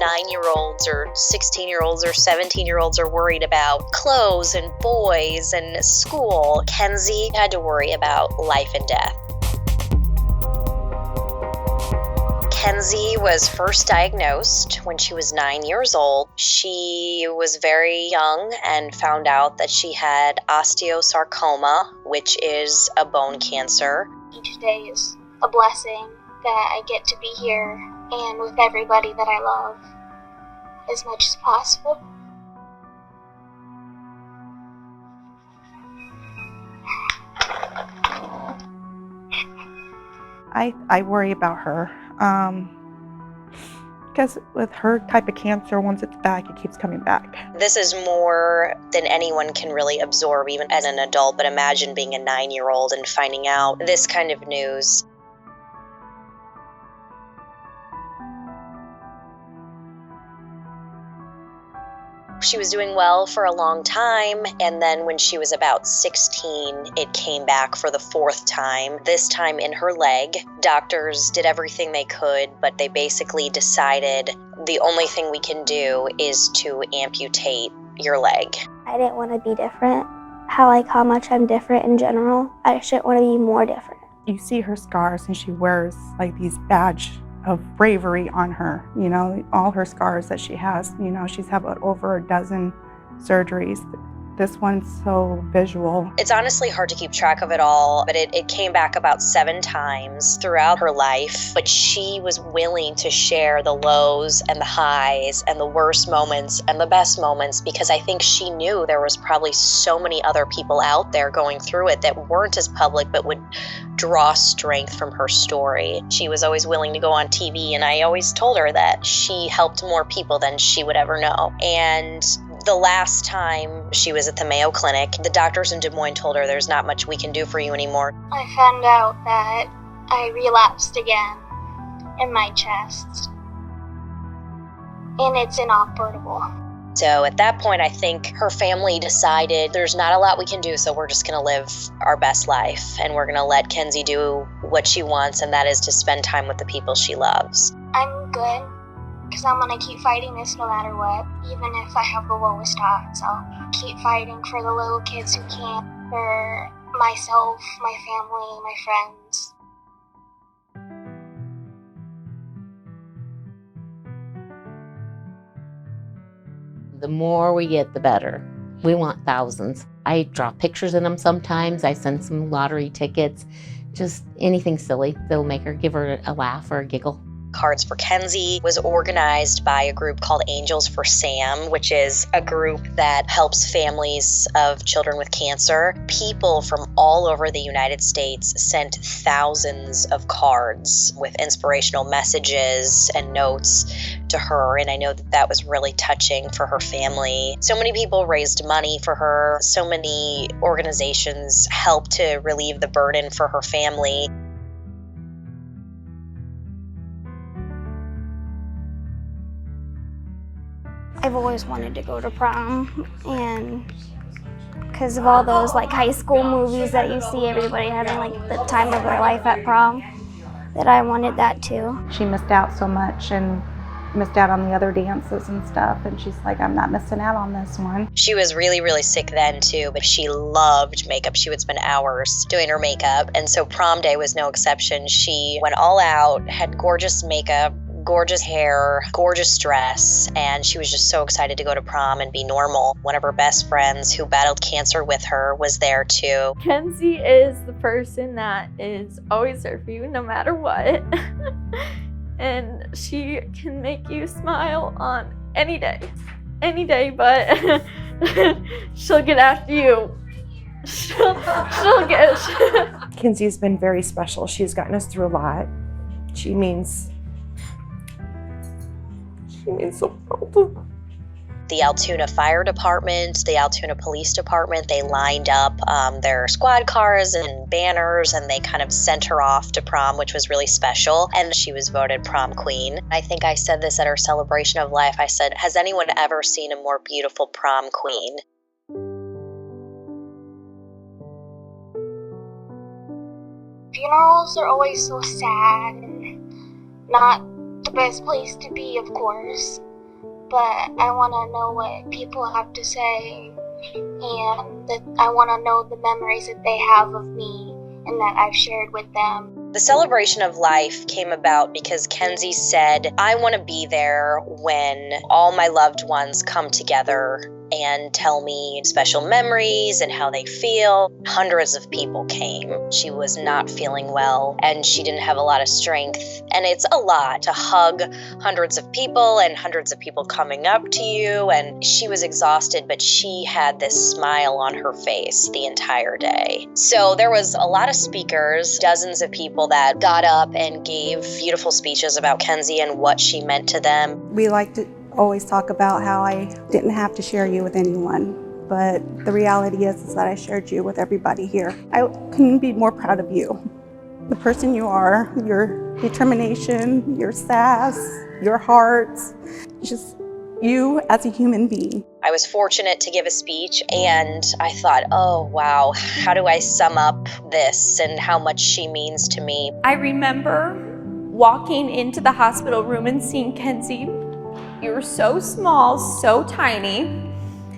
9-year-olds or 16-year-olds or 17-year-olds are worried about clothes and boys and school, Kenzie had to worry about life and death. Kenzie was first diagnosed when she was 9 years old. She was very young and found out that she had osteosarcoma, which is a bone cancer. Each day is a blessing that I get to be here and with everybody that I love as much as possible. I worry about her. Because with her type of cancer, once it's back, it keeps coming back. This is more than anyone can really absorb, even as an adult, but imagine being a 9-year-old and finding out this kind of news. She was doing well for a long time, and then when she was about 16, it came back for the 4th time, this time in her leg. Doctors did everything they could, but they basically decided the only thing we can do is to amputate your leg. I didn't want to be different. How much I'm different in general. I shouldn't want to be more different. You see her scars, and she wears like these badge of bravery on her, you know, all her scars that she has, you know, she's had over a dozen surgeries. This one's so visual. It's honestly hard to keep track of it all, but it came back about 7 times throughout her life. But she was willing to share the lows and the highs and the worst moments and the best moments, because I think she knew there was probably so many other people out there going through it that weren't as public but would draw strength from her story. She was always willing to go on TV, and I always told her that she helped more people than she would ever know. And the last time she was at the Mayo Clinic, the doctors in Des Moines told her there's not much we can do for you anymore. I found out that I relapsed again in my chest, and it's inoperable. So at that point, I think her family decided there's not a lot we can do, so we're just going to live our best life, and we're going to let Kenzie do what she wants, and that is to spend time with the people she loves. I'm good, because I'm going to keep fighting this no matter what. Even if I have the lowest odds, I'll keep fighting for the little kids who can't, for myself, my family, my friends. The more we get, the better. We want thousands. I draw pictures in them sometimes. I send some lottery tickets, just anything silly that'll make her, give her a laugh or a giggle. Cards for Kenzie was organized by a group called Angels for Sam, which is a group that helps families of children with cancer. People from all over the United States sent thousands of cards with inspirational messages and notes to her, and I know that that was really touching for her family. So many people raised money for her. So many organizations helped to relieve the burden for her family. I've always wanted to go to prom, and because of all those like high school movies that you see everybody having like the time of their life at prom, that I wanted that too. She missed out so much and missed out on the other dances and stuff, and she's like, I'm not missing out on this one. She was really, really sick then too, but she loved makeup. She would spend hours doing her makeup, and so prom day was no exception. She went all out, had gorgeous makeup, gorgeous hair, gorgeous dress, and she was just so excited to go to prom and be normal. One of her best friends who battled cancer with her was there too. Kenzie is the person that is always there for you no matter what. And she can make you smile on any day, but she'll get after you. She'll get. Kenzie's been very special. She's gotten us through a lot. She means so much. The Altoona Fire Department, the Altoona Police Department, they lined up their squad cars and banners, and they kind of sent her off to prom, which was really special. And she was voted prom queen. I think I said this at our celebration of life. I said, has anyone ever seen a more beautiful prom queen? Funerals are always so sad and not the best place to be, of course. but I want to know what people have to say, and that I want to know the memories that they have of me and that I've shared with them. The celebration of life came about because Kenzie said, I want to be there when all my loved ones come together and tell me special memories and how they feel. Hundreds of people came. She was not feeling well and she didn't have a lot of strength. And it's a lot to hug hundreds of people and hundreds of people coming up to you. And she was exhausted, but she had this smile on her face the entire day. So there was a lot of speakers, dozens of people that got up and gave beautiful speeches about Kenzie and what she meant to them. We like to always talk about how I didn't have to share you with anyone, but the reality is that I shared you with everybody here. I couldn't be more proud of you. The person you are, your determination, your sass, your heart, just you as a human being. I was fortunate to give a speech and I thought, oh wow, how do I sum up this and how much she means to me? I remember walking into the hospital room and seeing Kenzie. You were so small, so tiny,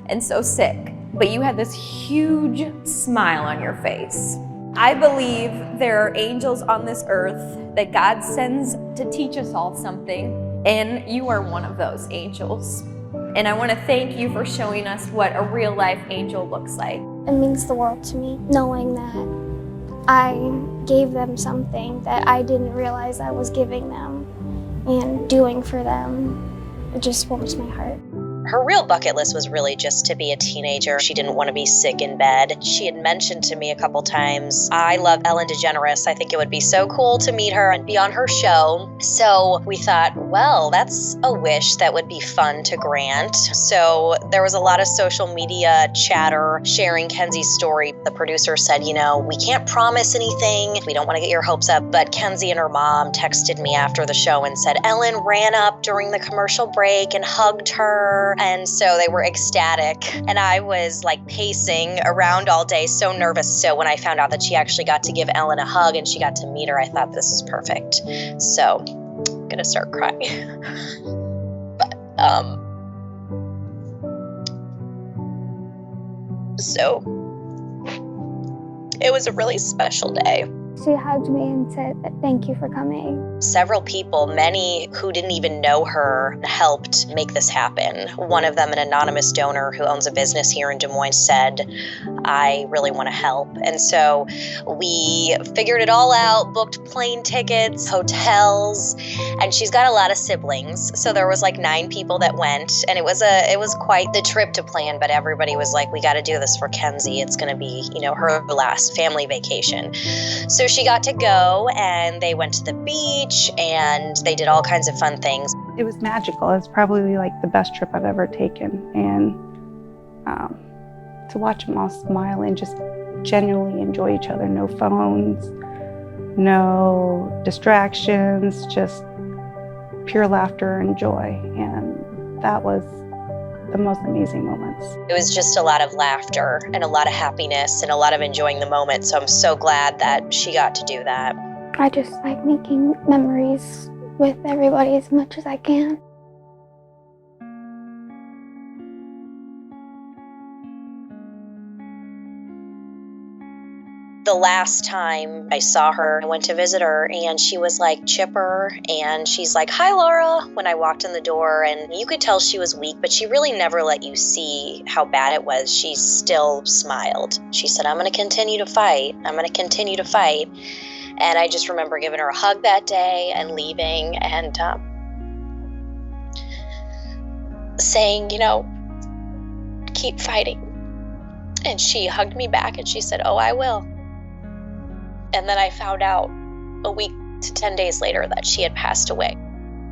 and so sick, but you had this huge smile on your face. I believe there are angels on this earth that God sends to teach us all something, and you are one of those angels. And I want to thank you for showing us what a real life angel looks like. It means the world to me, knowing that I gave them something that I didn't realize I was giving them and doing for them. It just warms my heart. Her real bucket list was really just to be a teenager. She didn't want to be sick in bed. She had mentioned to me a couple times, I love Ellen DeGeneres. I think it would be so cool to meet her and be on her show. So we thought, well, that's a wish that would be fun to grant. So there was a lot of social media chatter sharing Kenzie's story. The producer said, we can't promise anything. We don't want to get your hopes up. But Kenzie and her mom texted me after the show and said, Ellen ran up during the commercial break and hugged her. And so they were ecstatic. And I was like pacing around all day, so nervous. So when I found out that she actually got to give Ellen a hug and she got to meet her, I thought this is perfect. So I'm gonna start crying. But so it was a really special day. She hugged me and said, thank you for coming. Several people, many who didn't even know her, helped make this happen. One of them, an anonymous donor who owns a business here in Des Moines, said, I really want to help. And so we figured it all out, booked plane tickets, hotels, and she's got a lot of siblings. So there was like 9 people that went, and it was quite the trip to plan, but everybody was like, we got to do this for Kenzie. It's going to be, her last family vacation. So she got to go, and they went to the beach, and they did all kinds of fun things. It was magical. It was probably like the best trip I've ever taken. And to watch them all smile and just genuinely enjoy each other. No phones, no distractions, just pure laughter and joy. And that was the most amazing moments. It was just a lot of laughter and a lot of happiness and a lot of enjoying the moment. So I'm so glad that she got to do that. I just like making memories with everybody as much as I can. The last time I saw her, I went to visit her and she was like chipper and she's like, hi, Laura, when I walked in the door, and you could tell she was weak, but she really never let you see how bad it was. She still smiled. She said, I'm going to continue to fight. I'm going to continue to fight. And I just remember giving her a hug that day and leaving and saying, keep fighting. And she hugged me back and she said, oh, I will. And then I found out a week to 10 days later that she had passed away.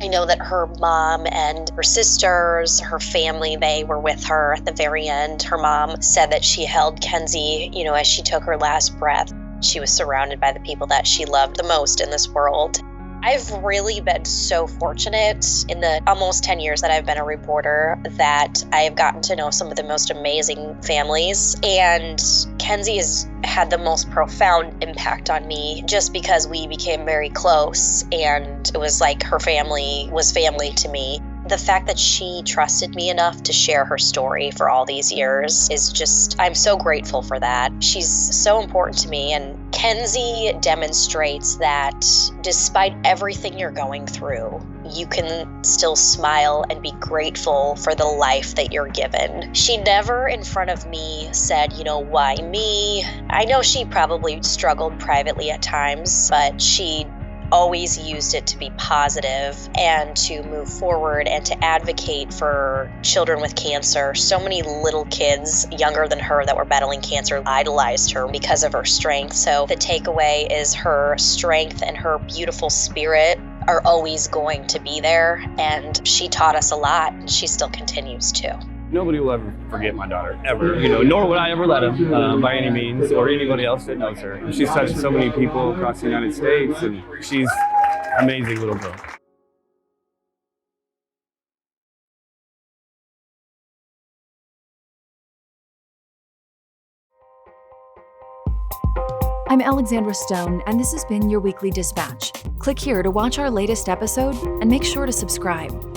I know that her mom and her sisters, her family, they were with her at the very end. Her mom said that she held Kenzie, as she took her last breath. She was surrounded by the people that she loved the most in this world. I've really been so fortunate in the almost 10 years that I've been a reporter that I have gotten to know some of the most amazing families. And Kenzie has had the most profound impact on me just because we became very close. And it was like her family was family to me. The fact that she trusted me enough to share her story for all these years is just, I'm so grateful for that. She's so important to me, and Kenzie demonstrates that despite everything you're going through, you can still smile and be grateful for the life that you're given. She never in front of me said, you know, why me? I know she probably struggled privately at times, but she always used it to be positive and to move forward and to advocate for children with cancer. So many little kids younger than her that were battling cancer idolized her because of her strength. So the takeaway is her strength and her beautiful spirit are always going to be there. And she taught us a lot, and she still continues to. Nobody will ever forget my daughter, ever. You know, nor would I ever let them by any means, or anybody else that knows her. She's touched so many people across the United States, and she's an amazing little girl. I'm Alexandra Stone, and this has been your Weekly Dispatch. Click here to watch our latest episode and make sure to subscribe.